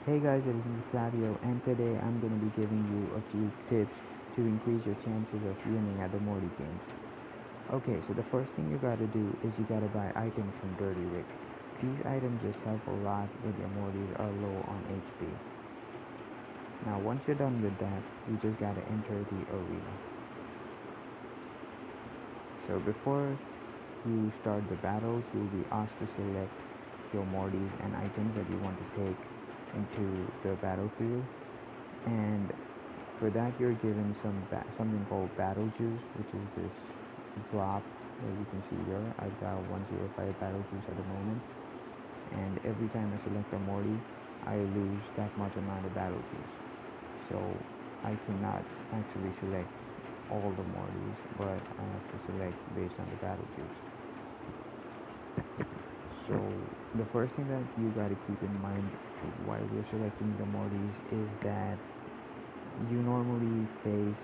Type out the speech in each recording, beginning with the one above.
Hey guys, it is me Flavio, and today I'm going to be giving you a few tips to increase your chances of winning at the Morty games. Okay, so the first thing you gotta do is you gotta buy items from Dirty Rick. These items just help a lot when your Mortys are low on HP. Now once you're done with that, you just gotta enter the arena. So before you start the battles, you'll be asked to select your Mortys and items that you want to take into the battlefield. And for that, you're given something called battle juice, which is this drop that you can see here. I've got 105 battle juice at the moment, and every time I select a Morty, I lose that much amount of battle juice. So I cannot actually select all the Mortys, but I have to select based on the battle juice. So the first thing that you got to keep in mind while you're selecting the Mortys is that you normally face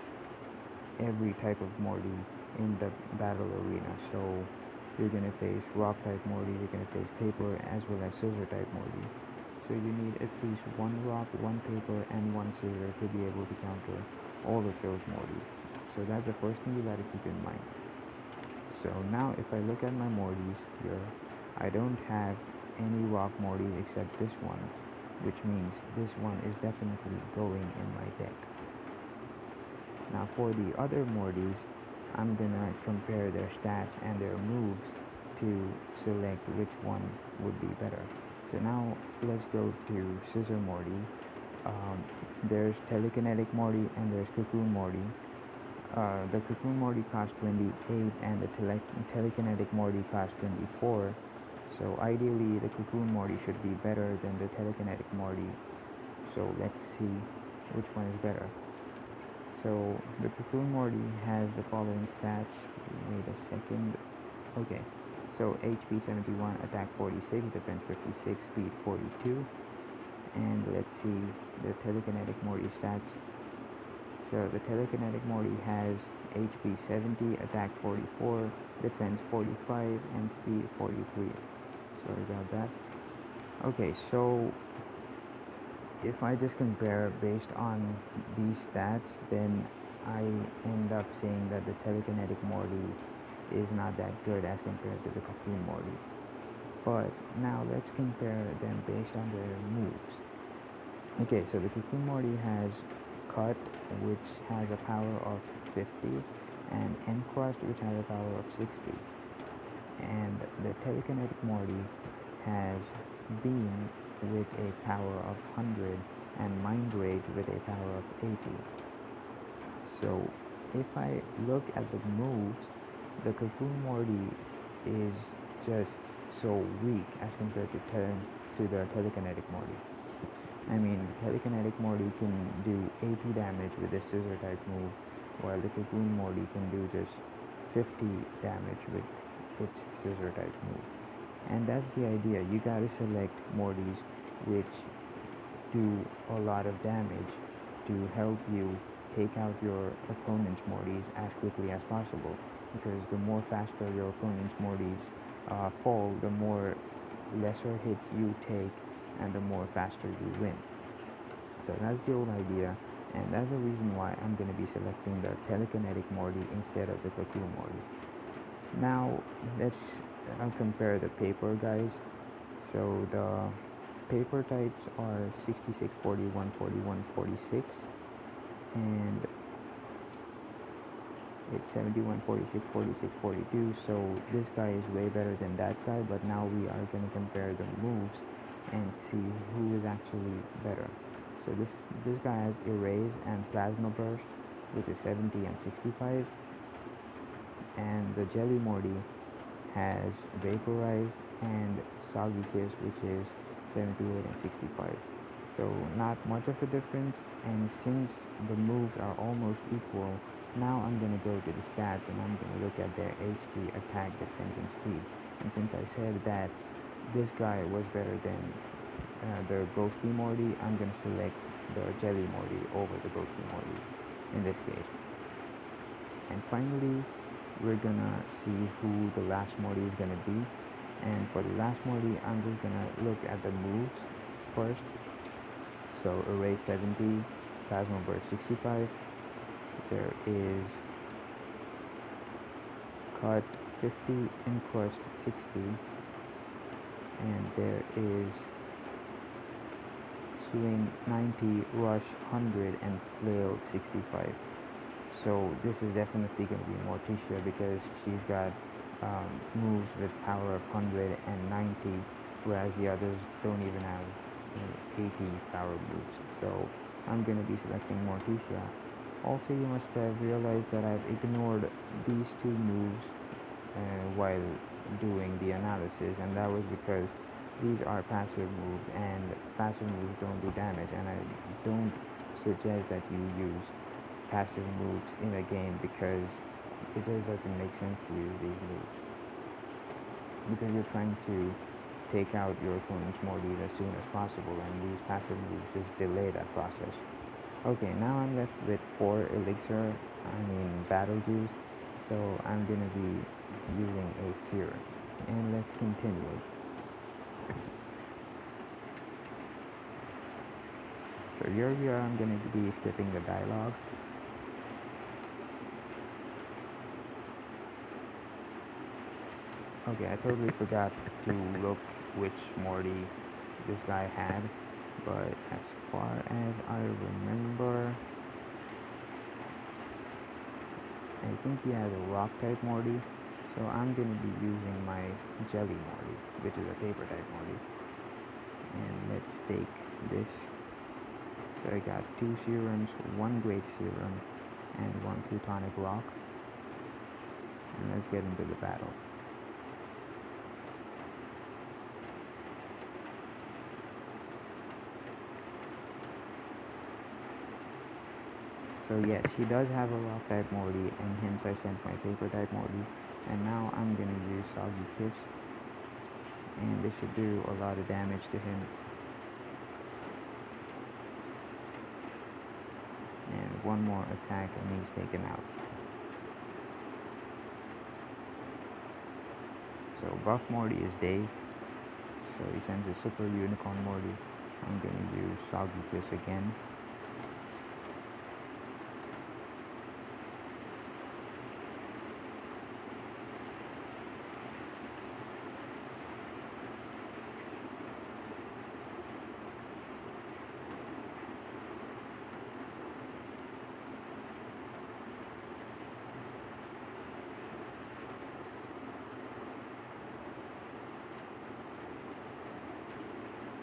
every type of Morty in the battle arena. So you're gonna face rock type Morty, you're gonna face paper as well as scissor type Morty. So you need at least one rock, one paper, and one scissor to be able to counter all of those Mortys. So that's the first thing you gotta keep in mind. So now if I look at my Mortys here, I don't have any rock Mortys except this one, which means this one is definitely going in my deck. Now for the other Mortys, I'm gonna compare their stats and their moves to select which one would be better. So now let's go to Scissor Morty. There's Telekinetic Morty and there's Cocoon Morty. The Cocoon Morty costs 28 and the Telekinetic Morty costs 24. So ideally the Cocoon Morty should be better than the Telekinetic Morty. So let's see which one is better. So the Cocoon Morty has the following stats. Wait a second. Okay. So HP 71, attack 46, defense 56, speed 42. And let's see the Telekinetic Morty stats. So the Telekinetic Morty has HP 70, attack 44, defense 45, and speed 43. Sorry about that. Okay, so if I just compare based on these stats, then I end up saying that the Telekinetic Morty is not that good as compared to the Cocoon Morty. But now let's compare them based on their moves. Okay, so the Cocoon Morty has Cut, which has a power of 50, and Encrust, which has a power of 60. And the Telekinetic Morty has Beam with a power of 100 and Mind Rage with a power of 80. So if I look at the moves, the Cocoon Morty is just so weak as compared to the Telekinetic Morty. I mean, the Telekinetic Morty can do 80 damage with a Scissor type move, while the Cocoon Morty can do just 50 damage with its Scissor type move. And that's the idea. You gotta select Mortys which do a lot of damage to help you take out your opponent's Mortys as quickly as possible. Because the more faster your opponent's Mortys fall, the more lesser hits you take and the more faster you win. So that's the old idea, and that's the reason why I'm going to be selecting the Telekinetic Morty instead of the Cocoon Morty. Now let's compare the paper guys. So the paper types are 66, 41, 41, 46, and it's 71, 46, 46, 42. So this guy is way better than that guy, but now we are going to compare the moves and see who is actually better. So this guy has Erase and Plasma Burst, which is 70 and 65, and the Jelly Morty has Vaporize and Soggy Kiss, which is 78 and 65. So not much of a difference, and since the moves are almost equal, now I'm going to go to the stats and I'm going to look at their HP, attack, defense, and speed. And since I said that this guy was better than the Ghosty Morty, I'm going to select the Jelly Morty over the Ghosty Morty in this case. And finally, we're gonna see who the last Morty is gonna be. And for the last Morty, I'm just gonna look at the moves first. So erase 70, plasma burst 65. There is cut 50, encrust 60, and there is swing 90, rush 100, and flail 65. So this is definitely going to be Morticia because she's got moves with power of 100 and 90, whereas the others don't even have 80 power moves. So I'm going to be selecting Morticia. Also, you must have realized that I've ignored these two moves while doing the analysis, and that was because these are passive moves, and passive moves don't do damage, and I don't suggest that you use passive moves in a game because it just doesn't make sense to use these moves because you're trying to take out your opponent's Morty as soon as possible, and these passive moves just delay that process. Okay, now I'm left with 4 elixir, battle juice, so I'm gonna be using a serum. And let's continue. So here we are, I'm gonna be skipping the dialogue. Okay, I totally forgot to look which Morty this guy had, but as far as I remember, I think he has a rock type Morty, so I'm going to be using my jelly Morty, which is a paper type Morty. And let's take this. So I got 2 serums, 1 great serum, and 1 plutonic rock. And let's get into the battle. So yes, he does have a rock type Morty, and hence I sent my paper type Morty. And now I'm gonna use Soggy Kiss, and this should do a lot of damage to him. And one more attack and he's taken out. So Buff Morty is dazed, so he sends a Super Unicorn Morty. I'm gonna use Soggy Kiss again.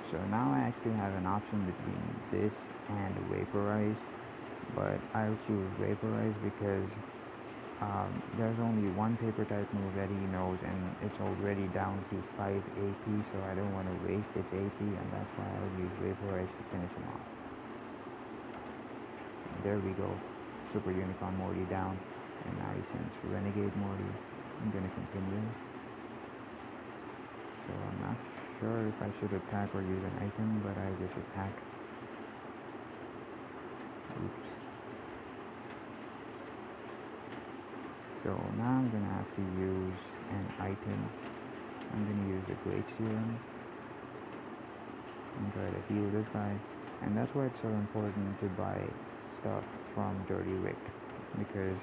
So now I actually have an option between this and Vaporize, but I'll choose Vaporize because there's only one paper type move that he knows, and it's already down to 5 AP, so I don't want to waste its AP, and that's why I'll use Vaporize to finish him off. And there we go, Super Unicorn Morty down, and now he sends Renegade Morty. I'm gonna continue. So I'm not sure if I should attack or use an item, but I just attack. Oops. So now I'm gonna have to use an item. I'm gonna use a Great Serum and try to heal this guy. And that's why it's so important to buy stuff from Dirty Rick, because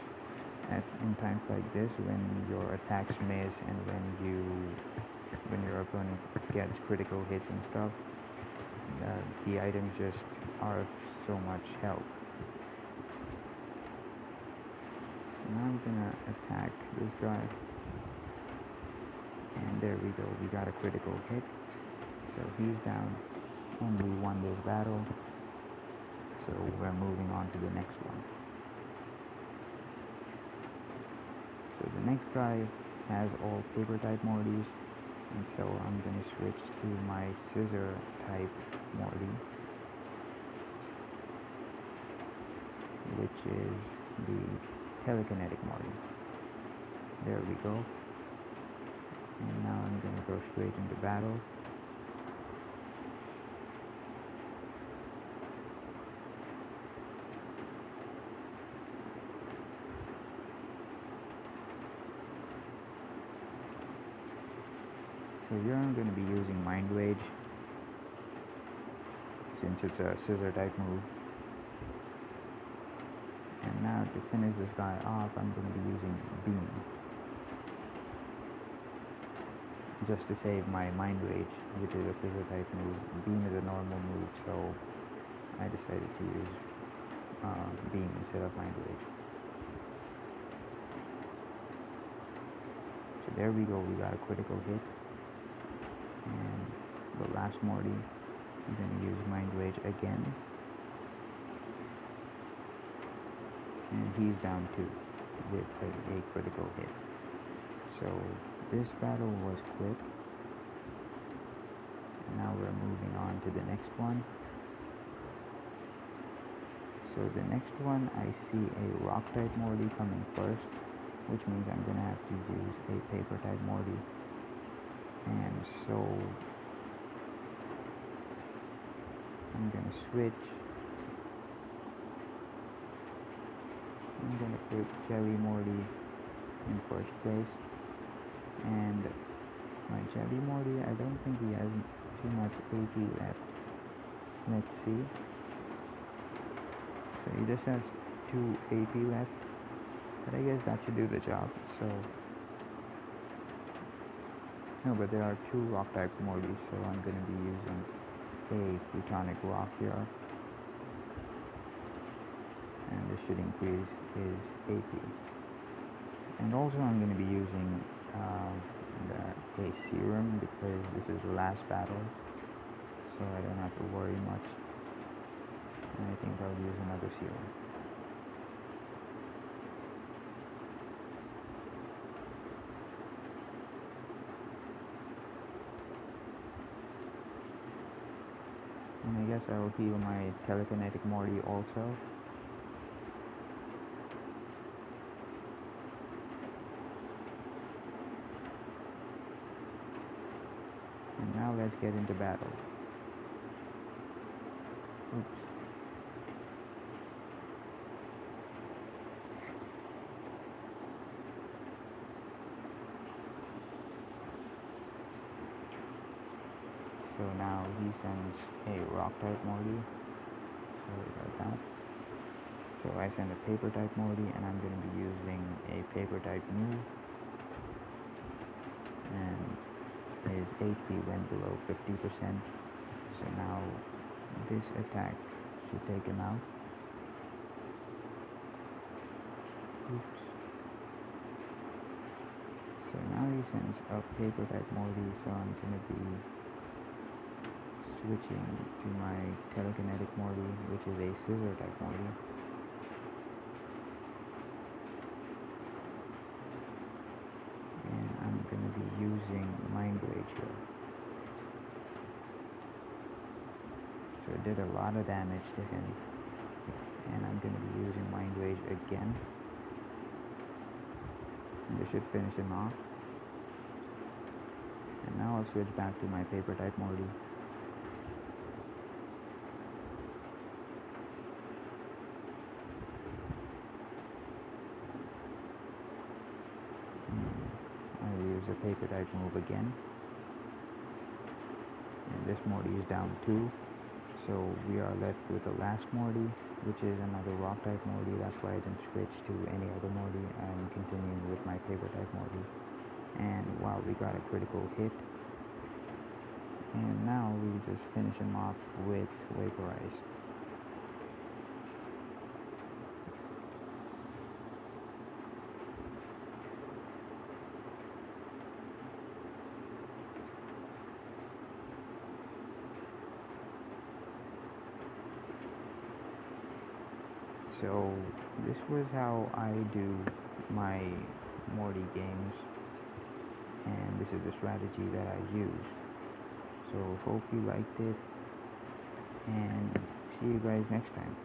in times like this, when your attacks miss and when your opponent gets critical hits and stuff, the items just are of so much help. Now I'm gonna attack this guy, and there we go, we got a critical hit, so he's down, and we won this battle, so we're moving on to the next one. So the next guy has all paper type Mortys, and so I'm going to switch to my scissor type Morty, which is the telekinetic Morty. There we go. And now I'm going to go straight into battle. So here I'm going to be using Mind Rage. since it's a scissor type move. And now to finish this guy off, I'm going to be using Beam, just to save my Mind Rage, which is a scissor type move. Beam is a normal move, so I decided to use Beam instead of Mind Rage. So there we go, we got a critical hit. And the last Morty, I'm going to use Mind Rage again. And he's down 2 with a critical hit. So this battle was quick. And now we're moving on to the next one. So the next one, I see a rock type Morty coming first, which means I'm going to have to use a paper type Morty. And so I'm going to switch. I'm going to put Jelly Morty in first place. And my Jelly Morty, I don't think he has too much AP left. Let's see. So he just has 2 AP left. But I guess that should do the job. So no, but there are 2 rock type Mortys, so I'm going to be using a Plutonic Rock here. And this should increase his AP. And also I'm going to be using a serum because this is the last battle, so I don't have to worry much. And I think I'll use another serum. And I guess I'll heal my telekinetic Morty also. And now let's get into battle. Oops. So now he sends a rock type Morty. Sorry about that. So I send a paper type Morty, and I'm going to be using a paper type move. And his HP went below 50%. So now this attack should take him out. Oops. So now he sends a paper type Morty, so I'm going to be switching to my telekinetic Morty, which is a scissor type Morty. And I'm going to be using Mind Rage here. So it did a lot of damage to him. And I'm going to be using Mind Rage again. And this should finish him off. And now I'll switch back to my paper type Morty. I'll use a paper type move again. And this Morty is down 2. So we are left with the last Morty, which is another rock type Morty. That's why I didn't switch to any other Morty. I'm continuing with my paper type Morty. And wow, we got a critical hit. And now we just finish him off with Vaporize. So this was how I do my Morty games, and this is the strategy that I use. So hope you liked it, and see you guys next time.